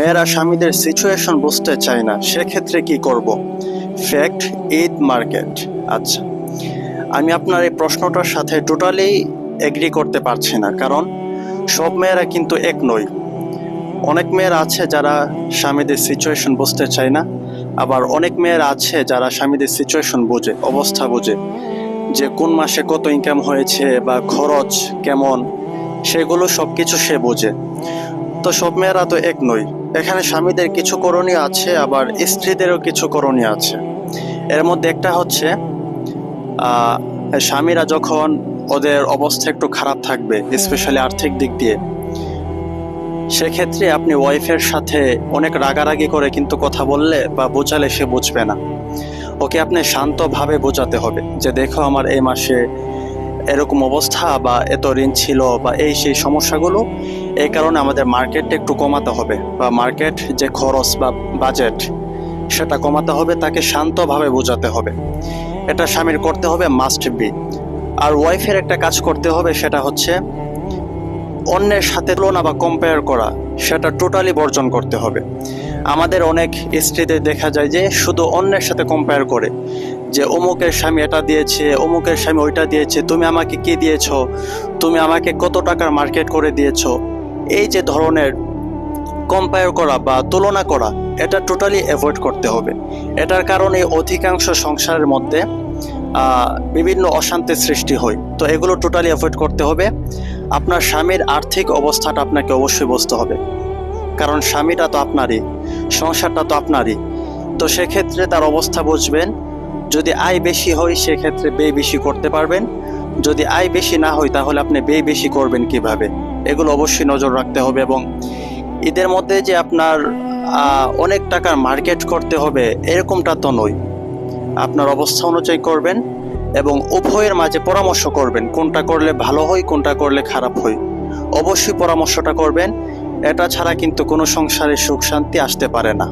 মেয়েরা স্বামীদের সিচুয়েশন বুঝতে চায় না, সেক্ষেত্রে কি করব? Fact, Eid market. আচ্ছা, আমি আপনার এই প্রশ্নটার সাথে টোটালি এগ্রি করতে পারছি না, কারণ সব মেয়েরা কিন্তু এক নয়। অনেক মেয়েরা আছে যারা স্বামীদের সিচুয়েশন বুঝতে চায় না, আবার অনেক মেয়েরা আছে যারা স্বামীদের সিচুয়েশন বোঝে, অবস্থা বোঝে, যে কোন মাসে কত ইনকাম হয়েছে বা খরচ কেমন, সেগুলো সব কিছু সে বোঝে। তো সব মেয়েরা তো এক নয়। এখানে স্বামীদের কিছু করণীয় আছে, আবার স্ত্রীদেরও কিছু করণীয় আছে। এর মধ্যে একটা হচ্ছে স্বামীরা যখন ওদের অবস্থা একটু খারাপ থাকবে, স্পেশালি আর্থিক দিক দিয়ে, সেক্ষেত্রে আপনি ওয়াইফের সাথে অনেক রাগারাগি করে কিন্তু কথা বললে বা বোঝালে সে বুঝবে না। ওকে আপনি শান্তভাবে বোঝাতে হবে যে দেখো, আমার এই মাসে এরকম অবস্থা বা এত ঋণ ছিল বা এই সেই সমস্যাগুলো, এই কারণে আমাদের মার্কেটটা একটু কমাতে হবে, বা মার্কেট যে খরচ বা বাজেট সেটা কমাতে হবে। তাকে শান্তভাবে বোঝাতে হবে। এটা স্বামীর করতে হবে, মাস্ট বি। আর ওয়াইফের একটা কাজ করতে হবে, সেটা হচ্ছে অন্যের সাথে তুলনা বা কম্পেয়ার করা, সেটা টোটালি বর্জন করতে হবে। আমাদের অনেক স্ত্রীদের দেখা যায় যে শুধু অন্যের সাথে কম্পেয়ার করে, যে অমুকের স্বামী এটা দিয়েছে, অমুকের স্বামী ওইটা দিয়েছে, তুমি আমাকে কি দিয়েছো, তুমি আমাকে কত টাকার মার্কেট করে দিয়েছো। এই যে ধরনের কম্পেয়ার করা বা তুলনা করা, এটা টোটালি অ্যাভয়েড করতে হবে। এটার কারণে অধিকাংশ সংসারের মধ্যে বিভিন্ন অশান্তির সৃষ্টি হয়। তো এগুলো টোটালি অ্যাভয়েড করতে হবে। আপনার স্বামীর আর্থিক অবস্থাটা আপনাকে অবশ্যই বুঝতে হবে, কারণ স্বামীটা তো আপনারই, সংসারটা তো আপনারই। তো সেক্ষেত্রে তার অবস্থা বুঝবেন। যদি আয় বেশি হয় সেক্ষেত্রে ব্যয় বেশি করতে পারবেন, যদি আয় বেশি না হয় তাহলে আপনি ব্যয় বেশি করবেন কিভাবে, এগুলো অবশ্যই নজর রাখতে হবে। এবং ঈদের মধ্যে যে আপনার অনেক টাকার মার্কেট করতে হবে এরকমটা তো নয়। আপনার অবস্থা অনুযায়ী করবেন এবং উভয়ের মাঝে পরামর্শ করবেন, কোনটা করলে ভালো হয়, কোনটা করলে খারাপ হয়। অবশ্যই পরামর্শটা করবেন। এটা ছাড়া কিন্তু কোনো সংসারে সুখ শান্তি আসতে পারে না।